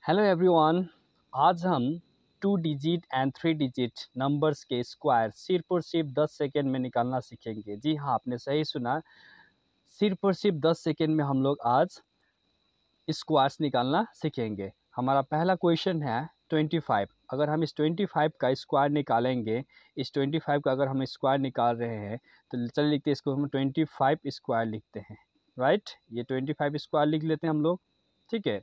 Hello everyone, आज हम 2 digit and 3 digit numbers के स्क्वायर सिर्फ और सिर्फ 10 सेकेंड में निकालना सीखेंगे। जी हाँ, आपने सही सुना, सिर्फ और सिर्फ 10 सेकेंड में हम लोग आज स्क्वायर्स निकालना सीखेंगे। हमारा पहला क्वेश्चन है 25। अगर हम इस 25 का स्क्वायर निकालेंगे, इस 25 का अगर हम स्क्वायर निकाल रहे हैं तो चलिए लिखते हैं, इसको हम 25 स्क्वायर लिखते हैं। राइट, ये 25 स्क्वायर लिख लेते हैं हम लोग। ठीक है,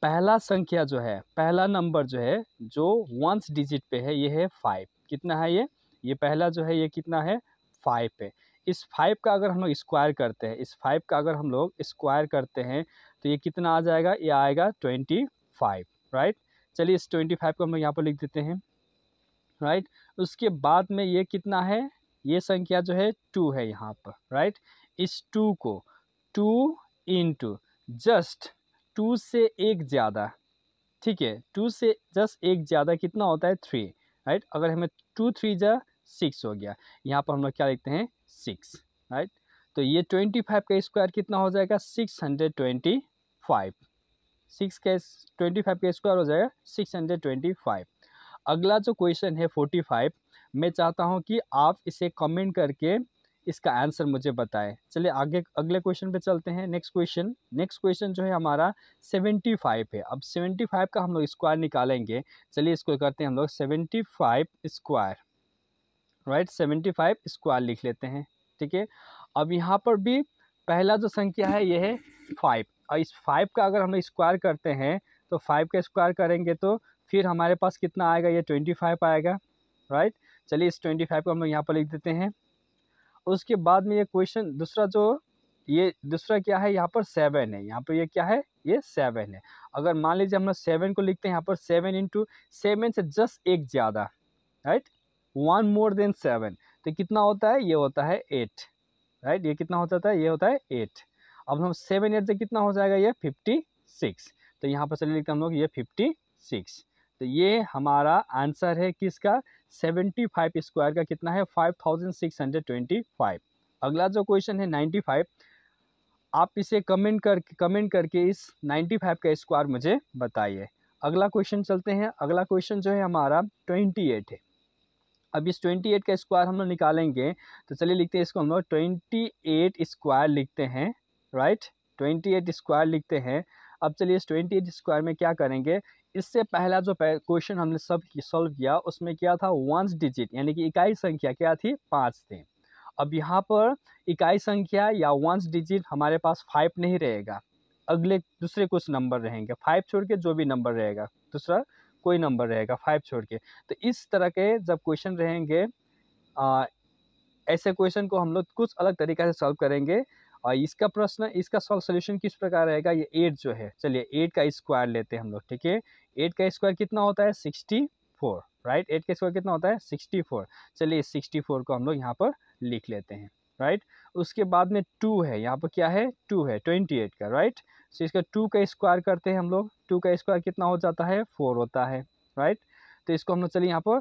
पहला संख्या जो है, पहला नंबर जो है जो वंस डिजिट पे है, ये है 5। कितना है ये पहला जो है ये कितना है 5 है। इस 5 का अगर हम लोग स्क्वायर करते हैं, इस 5 का अगर हम लोग स्क्वायर करते हैं तो ये कितना आ जाएगा, ये आएगा 25। राइट, चलिए इस 25 को हम लोग यहाँ पर लिख देते हैं। राइट, उसके बाद में ये कितना है, ये संख्या जो है 2 है यहाँ पर। राइट, इस 2 को 2 इंटू जस्ट 2 से एक ज़्यादा, ठीक है, 2 से जस्ट एक ज़्यादा कितना होता है 3। राइट, अगर हमें 2 3 जा 6 हो गया, यहाँ पर हम लोग क्या लिखते हैं 6। राइट, तो ये 25 का स्क्वायर कितना हो जाएगा 625। 6 का 25 का स्क्वायर हो जाएगा 625। अगला जो क्वेश्चन है 45, मैं चाहता हूँ कि आप इसे कमेंट करके इसका आंसर मुझे बताएं। चलिए आगे अगले क्वेश्चन पे चलते हैं। नेक्स्ट क्वेश्चन जो है हमारा 75 है। अब 75 का हम लोग स्क्वायर निकालेंगे। चलिए इसको करते हैं हम लोग 75 स्क्वायर। राइट, 75 स्क्वायर लिख लेते हैं। ठीक है, अब यहाँ पर भी पहला जो संख्या है ये है 5, और इस 5 का अगर हम लोग स्क्वायर करते हैं तो 5 का स्क्वायर करेंगे तो फिर हमारे पास कितना आएगा, ये 25 आएगा। राइट, चलिए इस 25 को हम लोग यहाँ पर लिख देते हैं। उसके बाद में ये क्वेश्चन दूसरा जो, ये दूसरा क्या है, यहाँ पर 7 है। यहाँ पर ये क्या है, ये 7 है। अगर मान लीजिए हम लोग 7 को लिखते हैं यहाँ पर 7 इंटू 7 से जस्ट एक ज़्यादा। राइट, 1 मोर देन 7, तो कितना होता है, ये होता है 8। राइट, ये कितना हो जाता है, ये होता है 8। अब हम 7 8 से कितना हो जाएगा, ये 56। तो यहाँ पर चलिए लिखते हैं हम लोग ये 56। तो ये हमारा आंसर है किसका, 75 स्क्वायर का कितना है 5625। अगला जो क्वेश्चन है 95, आप इसे कमेंट करके इस 95 का स्क्वायर मुझे बताइए। अगला क्वेश्चन चलते हैं। अगला क्वेश्चन जो है हमारा 28 है। अब इस 28 का स्क्वायर हम लोग निकालेंगे, तो चलिए लिखते हैं इसको हम लोग 28 स्क्वायर लिखते हैं। राइट, 28 स्क्वायर लिखते हैं। अब चलिए इस 28 स्क्वायर में क्या करेंगे, इससे पहला जो क्वेश्चन हमने सब सॉल्व किया उसमें क्या था, वंस डिजिट यानी कि इकाई संख्या क्या थी, 5 थी। अब यहाँ पर इकाई संख्या या वंस डिजिट हमारे पास 5 नहीं रहेगा, अगले दूसरे कुछ नंबर रहेंगे। 5 छोड़ के जो भी नंबर रहेगा, दूसरा कोई नंबर रहेगा 5 छोड़ के। तो इस तरह के जब क्वेश्चन रहेंगे, ऐसे क्वेश्चन को हम लोग कुछ अलग तरीक़ा से सॉल्व करेंगे। और इसका सॉल्यूशन किस प्रकार रहेगा, ये 8 जो है, चलिए 8 का स्क्वायर लेते हैं हम लोग। ठीक है, 8 का स्क्वायर कितना होता है 64। राइट, 8 का स्क्वायर कितना होता है 64। चलिए इस 64 को हम लोग यहाँ पर लिख लेते हैं। राइट, उसके बाद में 2 है, यहाँ पर क्या है 2 है 28 का। राइट, तो इसका 2 का स्क्वायर करते हैं हम लोग। 2 का स्क्वायर कितना हो जाता है 4 होता है। राइट, तो इसको हम लोग चलिए यहाँ पर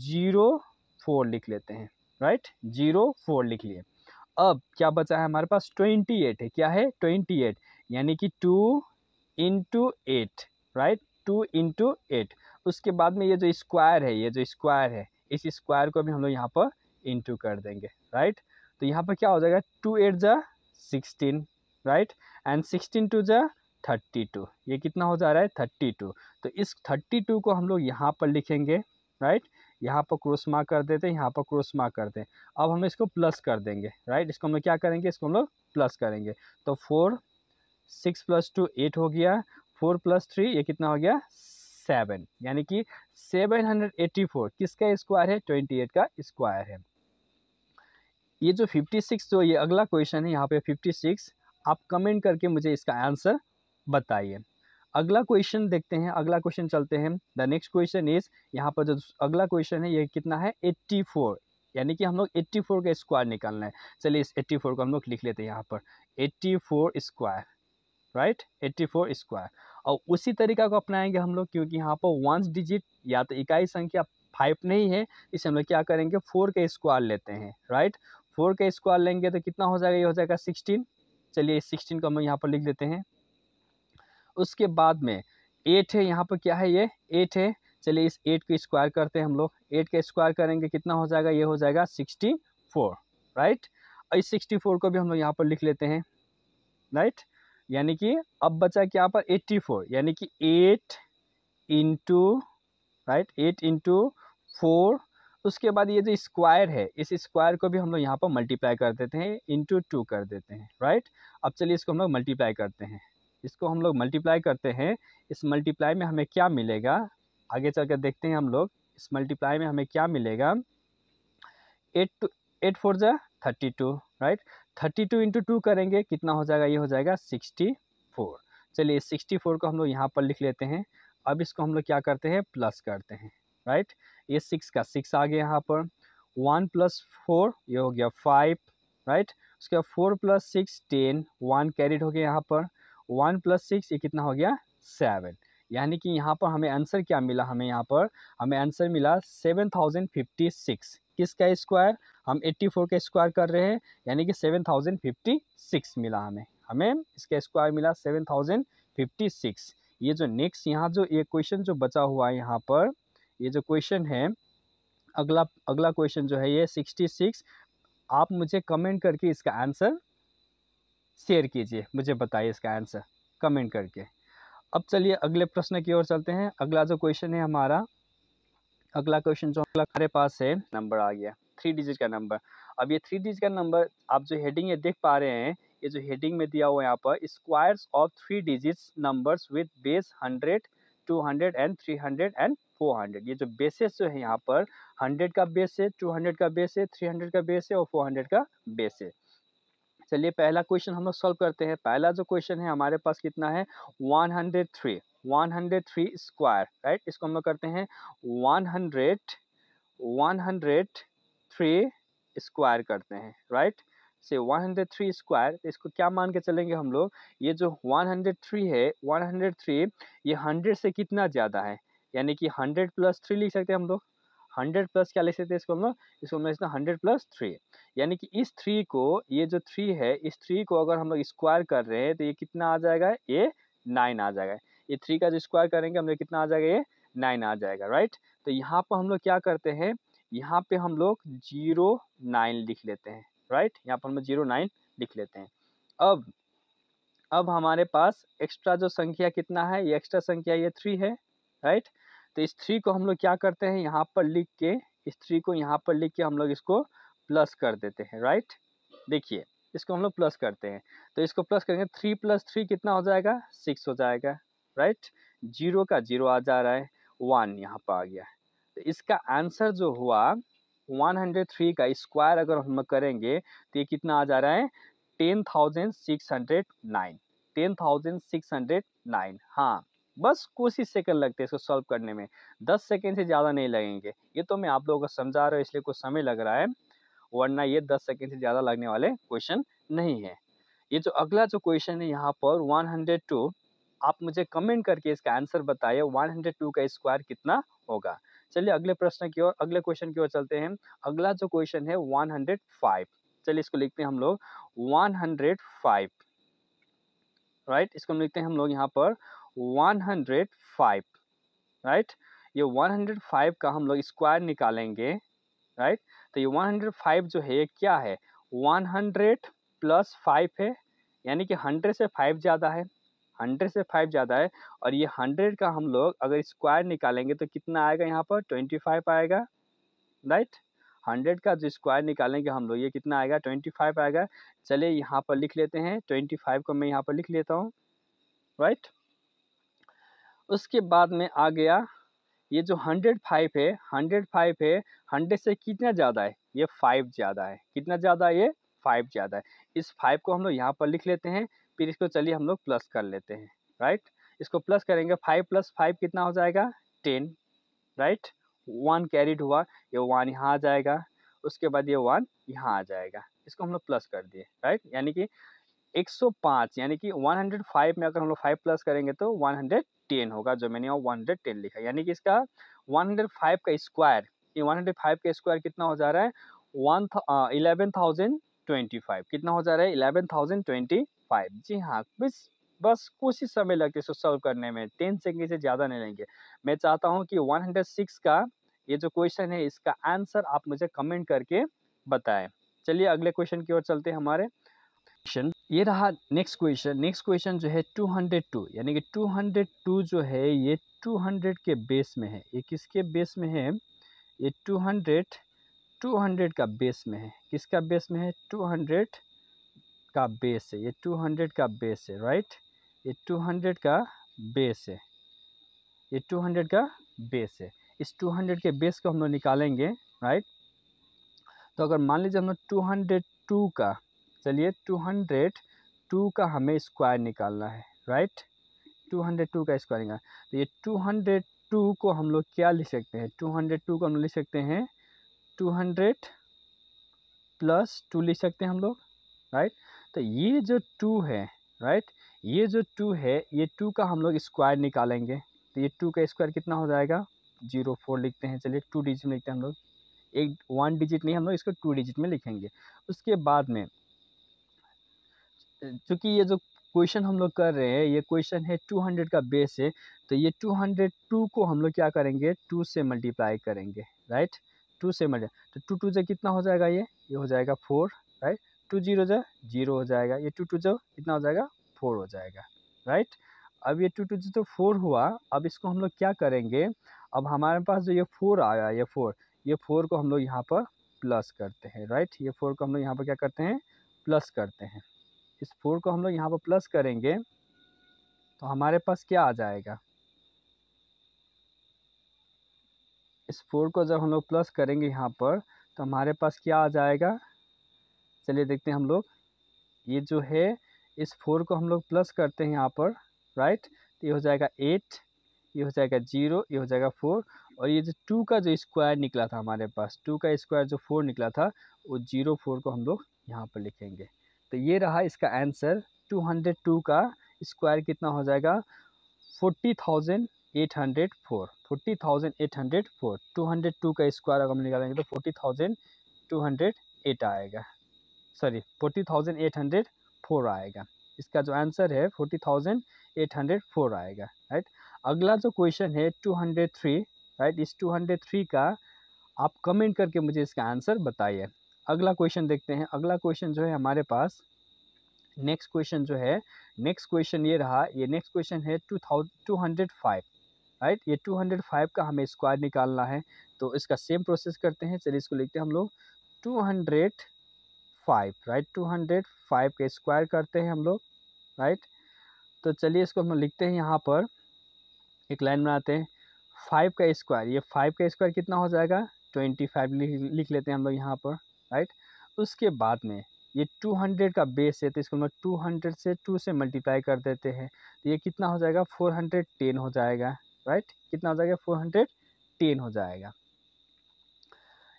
04 लिख लेते हैं। राइट, 04 लिख लिए। अब क्या बचा है हमारे पास 28 है। क्या है 28, यानी कि 2 इंटू 8। Right, 2 into 8। उसके बाद में ये जो स्क्वायर है, ये जो स्क्वायर है, इस स्क्वायर को भी हम लोग यहाँ पर इंटू कर देंगे। राइट, तो यहाँ पर क्या हो जाएगा 2 8 जा 16। राइट, एंड 16 2 जा 32। ये कितना हो जा रहा है 32। तो इस 32 को हम लोग यहाँ पर लिखेंगे। राइट, यहाँ पर क्रॉस मार्क कर देते हैं, यहाँ पर क्रॉस मार्क करते हैं। अब हम इसको प्लस कर देंगे। राइट, इसको हम लोग क्या करेंगे, इसको हम लोग प्लस करेंगे। तो 4 6 + 2 8 हो गया, 4 + 3 ये कितना हो गया 7, यानी कि 784 किसका स्क्वायर है 28 का स्क्वायर है। ये जो 56 जो ये अगला क्वेश्चन है यहाँ पे 56, आप कमेंट करके मुझे इसका आंसर बताइए। अगला क्वेश्चन देखते हैं। अगला क्वेश्चन चलते हैं। द नेक्स्ट क्वेश्चन इज, यहाँ पर जो अगला क्वेश्चन है ये कितना है 84, यानी कि हम लोग 84 का स्क्वायर निकालना है। चलिए इस 84 को हम लोग लिख लेते हैं यहाँ पर 84 स्क्वायर। Right, 84 square. और उसी तरीका को अपनाएंगे हम लोग, क्योंकि यहाँ पर वंस डिजिट या तो इकाई संख्या 5 नहीं है, इसे हम लोग क्या करेंगे 4 का स्क्वायर लेते हैं। राइट, 4 का स्क्वायर लेंगे तो कितना हो जाएगा, ये हो जाएगा 16। चलिए इस 16 को हम यहाँ पर लिख लेते हैं। उसके बाद में 8 है, यहाँ पर क्या है, ये 8 है। चलिए इस 8 को स्क्वायर करते हैं हम लोग। 8 का स्क्वायर करेंगे कितना हो जाएगा, ये हो जाएगा 64, राइट। और इस 64 को भी हम लोग यहाँ पर लिख लेते हैं, राइट। यानी कि अब बचा क्या यहाँ पर 84, यानी कि 8 इंटू, राइट, 8 इंटू 4। उसके बाद ये जो स्क्वायर है, इस स्क्वायर को भी हम लोग यहाँ पर मल्टीप्लाई कर देते हैं, इंटू 2 कर देते हैं, राइट। अब चलिए इसको हम लोग मल्टीप्लाई करते हैं, इसको हम लोग मल्टीप्लाई करते हैं। इस मल्टीप्लाई में हमें क्या मिलेगा, आगे चल कर देखते हैं हम लोग। इस मल्टीप्लाई में हमें क्या मिलेगा, 8 4 जा 32, राइट। 32 इंटू 2 करेंगे कितना हो जाएगा, ये हो जाएगा 64। चलिए इस 64 को हम लोग यहाँ पर लिख लेते हैं। अब इसको हम लोग क्या करते हैं, प्लस करते हैं, राइट। ये 6 का 6 आ गया यहाँ पर। 1 + 4 ये हो गया 5, राइट। उसके बाद 4 + 6 10, 1 कैरिड हो गया यहाँ पर। 1 + 6 ये कितना हो गया 7। यानी कि यहाँ पर हमें आंसर क्या मिला, हमें यहाँ पर हमें आंसर मिला 7056। किसका स्क्वायर, हम 84 का स्क्वायर कर रहे हैं, यानी कि 7056 मिला हमें। हमें इसका स्क्वायर मिला 7056। ये जो नेक्स्ट यहाँ जो ये क्वेश्चन जो बचा हुआ है यहाँ पर, ये जो क्वेश्चन है, अगला अगला क्वेश्चन जो है ये 66। आप मुझे कमेंट करके इसका आंसर शेयर कीजिए, मुझे बताइए इसका आंसर कमेंट करके। अब चलिए अगले प्रश्न की ओर चलते हैं। अगला जो क्वेश्चन है हमारा, अगला क्वेश्चन जो हमारे पास है, नंबर आ गया 3 डिजिट का नंबर। अब ये 3 डिजिट का नंबर आप जो हेडिंग ये देख पा रहे हैं, ये जो हेडिंग में दिया हुआ है यहाँ पर, squares of 3 digits numbers with base 100, 200 and 300 and 400। ये जो बेसेस जो है यहाँ पर 100 का बेस है, 200 का बेस है, 300 का बेस है और 400 का बेस है। चलिए पहला क्वेश्चन हम लोग सॉल्व करते हैं। पहला जो क्वेश्चन है हमारे पास कितना है, 103, 103 स्क्वायर, राइट। इसको हम लोग करते हैं 103 स्क्वायर करते हैं, राइट। से 103 स्क्वायर, इसको क्या मान के चलेंगे हम लोग, ये जो 103 है, 103 ये 100 से कितना ज़्यादा है, यानी कि 100 + 3 लिख सकते हैं हम लोग। 100 प्लस क्या लिख सकते हैं इसको हम लोग, इसको हम लोग 100 + 3, यानी कि इस 3 को, ये जो 3 है, इस 3 को अगर हम लोग स्क्वायर कर रहे हैं तो ये कितना आ जाएगा, ये 9 आ जाएगा। ये 3 का जो स्क्वायर करेंगे हम लोग कितना आ जाएगा, ये 9 आ जाएगा, राइट। तो यहाँ पर हम लोग क्या करते हैं, यहाँ पे हम लोग 09 लिख लेते हैं, राइट। यहाँ पर हम लोग 09 लिख लेते हैं। अब हमारे पास एक्स्ट्रा जो संख्या कितना है, ये एक्स्ट्रा संख्या ये 3 है, राइट। तो इस 3 को हम लोग क्या करते हैं, यहाँ पर लिख के, इस 3 को यहाँ पर लिख के हम लोग इसको प्लस कर देते हैं, राइट। देखिए इसको हम लोग प्लस करते हैं, तो इसको प्लस करेंगे, 3 + 3 कितना हो जाएगा, 6 हो जाएगा, राइट। 0 का 0 आ जा रहा है, 1 यहाँ पर आ गया। तो इसका आंसर जो हुआ 103 का स्क्वायर अगर हम करेंगे तो ये कितना आ जा रहा है, 10,609, 10,609। हाँ, बस कुछ ही सेकंड लगते हैं इसको सॉल्व करने में, 10 सेकंड से ज़्यादा नहीं लगेंगे। ये तो मैं आप लोगों को समझा रहा हूँ इसलिए कुछ समय लग रहा है, वरना ये 10 सेकंड से ज़्यादा लगने वाले क्वेश्चन नहीं है। ये जो अगला जो क्वेश्चन है यहाँ पर 102, आप मुझे कमेंट करके इसका आंसर बताइए 102 का स्क्वायर कितना होगा। चलिए अगले प्रश्न की ओर, अगले क्वेश्चन की ओर चलते हैं। अगला जो क्वेश्चन है 105, चलिए इसको लिखते हैं हम लोग 105, राइट। इसको लिखते हैं हम लोग यहाँ पर 105, राइट। ये 105 का हम लोग स्क्वायर निकालेंगे, राइट। तो ये 105 जो है ये क्या है, 100 + 5 है, यानी कि 100 से 5 ज़्यादा है, 100 से 5 ज़्यादा है। और ये 100 का हम लोग अगर स्क्वायर निकालेंगे तो कितना आएगा, यहाँ पर 25 आएगा, राइट। 100 का जो स्क्वायर निकालेंगे हम लोग, ये कितना आएगा, 25 आएगा। चलिए यहाँ पर लिख लेते हैं, 25 को मैं यहाँ पर लिख लेता हूँ, राइट। उसके बाद में आ गया ये जो 105 है, 105 है, 100 से कितना ज़्यादा है, ये 5 ज़्यादा है। कितना ज़्यादा है, ये 5 ज़्यादा है। इस 5 को हम लोग यहाँ पर लिख लेते हैं, फिर इसको चलिए हम लोग प्लस कर लेते हैं, राइट। इसको प्लस करेंगे, 5 + 5 कितना हो जाएगा, 10, राइट। 1 कैरिड हुआ, ये 1 यहाँ आ जाएगा, उसके बाद ये 1 यहाँ आ जाएगा। इसको हम लोग प्लस कर दिए, राइट। यानी कि 105, यानी कि 105 में अगर हम लोग 5 प्लस करेंगे तो 110 होगा, जो मैंने 110 लिखा। यानी कि इसका 105 का स्क्वायर, ये 105 का स्क्वायर कितना हो जा रहा है, 11,025, कितना हो जा रहा है, 11,025। जी हाँ, बस बस कुछ ही समय लगता है इसको सॉल्व करने में, 10 सेकंड से ज़्यादा नहीं लेंगे। मैं चाहता हूँ कि 106 का ये जो क्वेश्चन है इसका आंसर आप मुझे कमेंट करके बताएं। चलिए अगले क्वेश्चन की ओर चलते हैं हमारे। क्वेश्चन ये रहा नेक्स्ट क्वेश्चन। नेक्स्ट क्वेश्चन जो है 202, यानी कि 202 जो है ये 200 के बेस में है। ये किसके बेस में है? ये 200 का बेस में है। किसका बेस में है? 200 का बेस है। ये 200 का बेस है, राइट। ये 200 का बेस है। ये 200 का बेस है। इस 200 के बेस को हम लोग निकालेंगे, राइट। तो अगर मान लीजिए हम लोग 202 का, चलिए 202 का हमें स्क्वायर निकालना है, राइट। 202 का स्क्वायर निकालना, तो ये 202 को हम लोग क्या लिख सकते हैं? 202 को हम लोग लिख सकते हैं 200 प्लस 2 लिख सकते हैं हम लोग, राइट। तो ये जो 2 है, राइट, ये जो 2 है, ये 2 का हम लोग स्क्वायर निकालेंगे। तो ये 2 का स्क्वायर कितना हो जाएगा? 04 लिखते हैं। चलिए 2 डिजिट में लिखते हैं हम लोग, एक 1 डिजिट नहीं, हम लोग इसको 2 डिजिट में लिखेंगे। उसके बाद में चूँकि ये जो क्वेश्चन हम लोग कर रहे हैं, ये क्वेश्चन है 200 का बेस है, तो ये 202 को हम लोग क्या करेंगे? 2 से मल्टीप्लाई करेंगे, राइट। 2 से मल्टीप्लाई, तो 2 2 जा कितना हो जाएगा? ये हो जाएगा 4, राइट। 2 0 जा 0 हो जाएगा। ये 2 2 जा कितना हो जाएगा? 4 हो जाएगा, राइट। अब ये 2 2 जा तो 4 हुआ। अब इसको हम लोग क्या करेंगे? अब हमारे पास जो ये 4 आया, ये 4 को हम लोग यहाँ पर प्लस करते हैं, राइट। ये 4 को हम लोग यहाँ पर क्या करते हैं? प्लस करते हैं। इस 4 को हम लोग यहाँ पर प्लस करेंगे तो हमारे पास क्या आ जाएगा? इस 4 को जब हम लोग प्लस करेंगे यहाँ पर तो हमारे पास क्या आ जाएगा? चलिए देखते हैं हम लोग। ये जो है इस 4 को हम लोग प्लस करते हैं यहाँ पर, राइट। तो ये हो जाएगा 8, ये हो जाएगा 0, ये हो जाएगा 4, और ये जो 2 का जो स्क्वायर निकला था हमारे पास, 2 का स्क्वायर जो 4 निकला था, वो 04 को हम लोग यहाँ पर लिखेंगे। तो ये रहा इसका आंसर। 202 का स्क्वायर कितना हो जाएगा? 40,804। 40,804। 202 का स्क्वायर अगर हम निकालेंगे तो 40,208 आएगा। सॉरी, 40,804 आएगा। इसका जो आंसर है 40,804 आएगा, राइट। अगला जो क्वेश्चन है 203, राइट। इस 203 का आप कमेंट करके मुझे इसका आंसर बताइए। अगला क्वेश्चन देखते हैं। अगला क्वेश्चन जो है हमारे पास, नेक्स्ट क्वेश्चन जो है, नेक्स्ट क्वेश्चन ये रहा। ये नेक्स्ट क्वेश्चन है 205, राइट। ये 205 का हमें स्क्वायर निकालना है। तो इसका सेम प्रोसेस करते हैं। चलिए इसको लिखते हैं हम लोग 205, राइट। 205 का स्क्वायर करते हैं हम लोग, राइट। तो चलिए इसको हम लिखते हैं यहाँ पर, एक लाइन बनाते हैं। 5 का स्क्वायर, ये 5 का स्क्वायर कितना हो जाएगा? 25 लिख लेते हैं हम लोग यहाँ पर, राइट। उसके बाद में ये 200 का बेस है, तो इसको हम लोग 200 से 2 से मल्टीप्लाई कर देते हैं। तो ये कितना हो जाएगा? 410 हो जाएगा, राइट। कितना हो जाएगा? 410 हो जाएगा।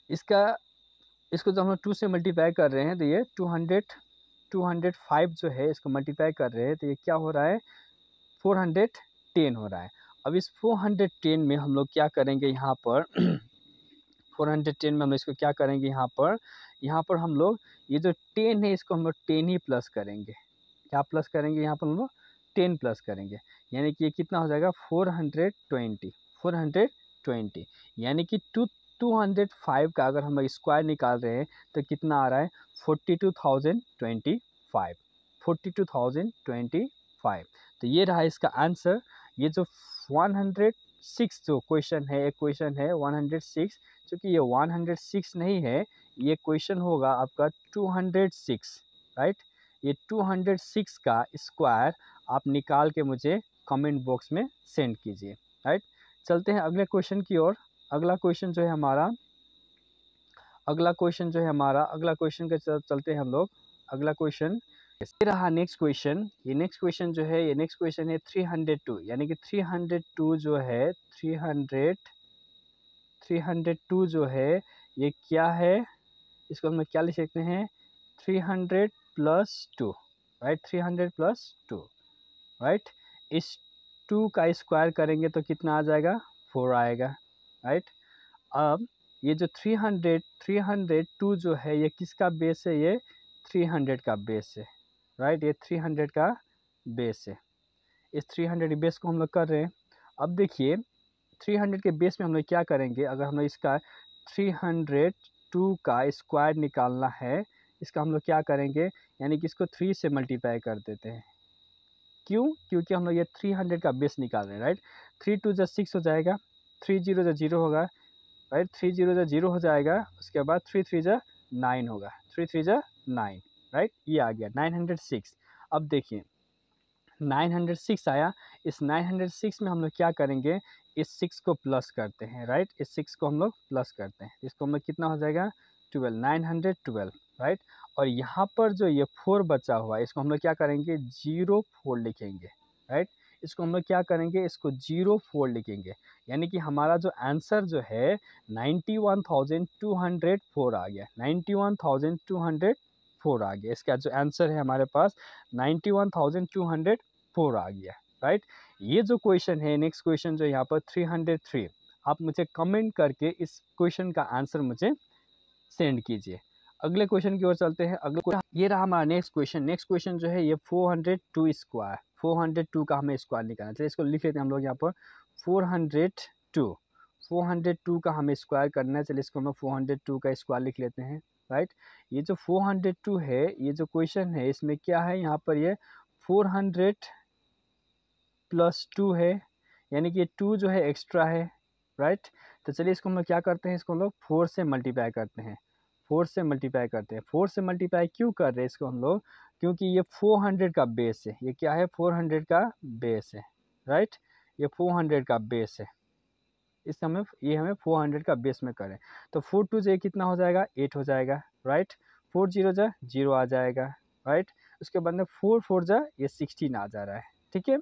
इसको जब हम लोग 2 से मल्टीप्लाई कर रहे हैं तो ये 205 जो है इसको मल्टीप्लाई कर रहे हैं तो ये क्या हो रहा है? 410 हो रहा है। अब इस 410 में हम लोग क्या करेंगे यहाँ पर? 410 में हम इसको क्या करेंगे यहाँ पर हम लोग ये जो 10 है इसको हम लोग 10 ही प्लस करेंगे। क्या प्लस करेंगे? यहाँ पर हम लोग 10 प्लस करेंगे, यानी कि ये कितना हो जाएगा? 420, यानी कि 205 का अगर हम लोग स्क्वायर निकाल रहे हैं तो कितना आ रहा है? 42,025, 42,025। तो ये रहा इसका आंसर। ये जो 106 जो क्वेश्चन है, एक क्वेश्चन है 106, क्योंकि ये 106 नहीं है, ये क्वेश्चन होगा आपका 206, राइट। ये 206 का स्क्वायर आप निकाल के मुझे कमेंट बॉक्स में सेंड कीजिए, राइट। चलते हैं अगले क्वेश्चन की ओर। अगला क्वेश्चन जो है हमारा, अगला क्वेश्चन के चलते हैं हम लोग। अगला क्वेश्चन ये रहा नेक्स्ट क्वेश्चन। ये नेक्स्ट क्वेश्चन जो है, ये नेक्स्ट क्वेश्चन है 302, यानी कि 302 जो है, 302 जो है ये क्या है? इसको हम क्या लिख सकते हैं? 300 प्लस 2, राइट। 300 plus 2, right. इस 2 का स्क्वायर करेंगे तो कितना आ जाएगा? 4 आएगा, राइट। अब ये जो 302 जो है ये किसका बेस है? ये 300 का बेस है, राइट। ये 300 का बेस है। इस 300 बेस को हम लोग कर रहे हैं। अब देखिए 300 के बेस में हम लोग क्या करेंगे, अगर हम लोग इसका 302 का स्क्वायर निकालना है, इसका हम लोग क्या करेंगे, यानी कि इसको 3 से मल्टीप्लाई कर देते हैं। क्यों? क्योंकि हम लोग ये 300 का बेस निकाल रहे हैं, राइट। 3 2 जा 6 हो जाएगा, 3 0 जा 0 होगा, राइट। 3 0 जा 0 हो जाएगा, उसके बाद 3 3 जा 9 होगा, 3 3 जा 9, राइट। ये आ गया 906। अब देखिए 906 आया, इस 906 में हम लोग क्या करेंगे, इस 6 को प्लस करते हैं, राइट। इस 6 को हम लोग प्लस करते हैं, इसको हम लोग कितना हो जाएगा 12, 912, राइट। और यहाँ पर जो ये 4 बचा हुआ है, इसको हम लोग क्या करेंगे 04 लिखेंगे, राइट। इसको हम लोग क्या करेंगे, इसको 04 लिखेंगे, यानी कि हमारा जो आंसर जो है 91,204 आ गया, 91,204 आ गया। इसका जो आंसर है हमारे पास 91,204 आ गया, राइट। ये जो क्वेश्चन है, नेक्स्ट क्वेश्चन जो यहाँ पर 303, आप मुझे कमेंट करके इस क्वेश्चन का आंसर मुझे सेंड कीजिए। अगले क्वेश्चन की ओर चलते हैं। ये रहा हमारा नेक्स्ट क्वेश्चन। नेक्स्ट क्वेश्चन जो है ये 402 स्क्वायर, 402 का हमें स्क्वायर निकालना चाहिए। इसको लिख लेते हैं हम लोग यहाँ पर 402, 402 का हमें स्क्वायर करना है। चलिए इसको हम लोग 402 का स्क्वायर लिख लेते हैं, राइट। ये जो 402 है, ये जो क्वेश्चन है इसमें क्या है, यहाँ पर ये 400 प्लस 2 है, यानी कि ये 2 जो है एक्स्ट्रा है, राइट। तो चलिए इसको हम लोग क्या करते हैं, इसको हम लोग 4 से मल्टीप्लाई करते हैं, 4 से मल्टीप्लाई करते हैं। 4 से मल्टीप्लाई क्यों कर रहे हैं इसको हम लोग, क्योंकि ये 400 का बेस है। ये क्या है, 400 का बेस है, राइट। ये 400 का बेस है, इस हमें ये हमें 400 का बेस में करें। तो 4 2 से कितना हो जाएगा 8 हो जाएगा, राइट। 4 0 जा 0 आ जाएगा, राइट। उसके बाद में 4 4 जा ये 16 आ जा रहा है, ठीक है।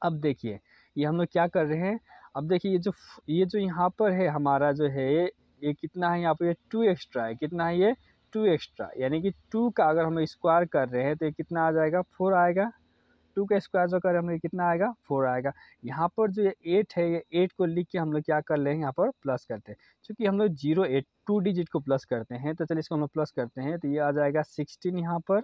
अब देखिए ये हम लोग क्या कर रहे हैं, अब देखिए ये जो यहाँ पर है हमारा जो है ये कितना है, यहाँ पर ये 2 एक्स्ट्रा है, कितना है ये 2 एक्स्ट्रा, यानी कि 2 का अगर हम स्क्वायर कर रहे हैं तो ये कितना आ जाएगा 4 आएगा। 2 का स्क्वायर जो करें हम लोग कितना आएगा 4 आएगा। यहाँ पर जो ये 8 है, ये 8 को लिख के हम लोग क्या कर लेंगे, यहाँ पर प्लस करते हैं। क्योंकि हम लोग 0 8 2 डिजिट को प्लस करते हैं, तो चलिए इसको हम लोग प्लस करते हैं, तो ये आ जाएगा 16 यहाँ पर,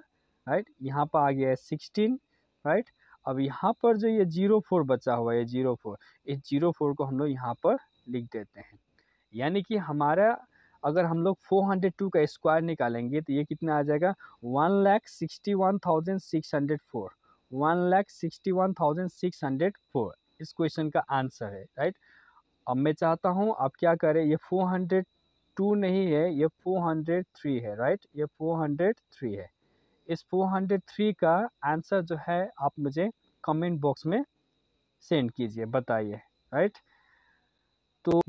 राइट। यहाँ पर आ गया है 16, राइट। अब यहाँ पर जो ये 04 बचा हुआ है, 04, इस 04 को हम लोग यहाँ पर लिख देते हैं। यानी कि हमारा अगर हम लोग 402 का स्क्वायर निकालेंगे तो ये कितना आ जाएगा 1,61,604, 1,61,604 इस क्वेश्चन का आंसर है, राइट। अब मैं चाहता हूँ आप क्या करें, ये 402 नहीं है, ये 403 है, राइट। ये 403 है। इस 403 का आंसर जो है आप मुझे कमेंट बॉक्स में सेंड कीजिए, बताइए, राइट। तो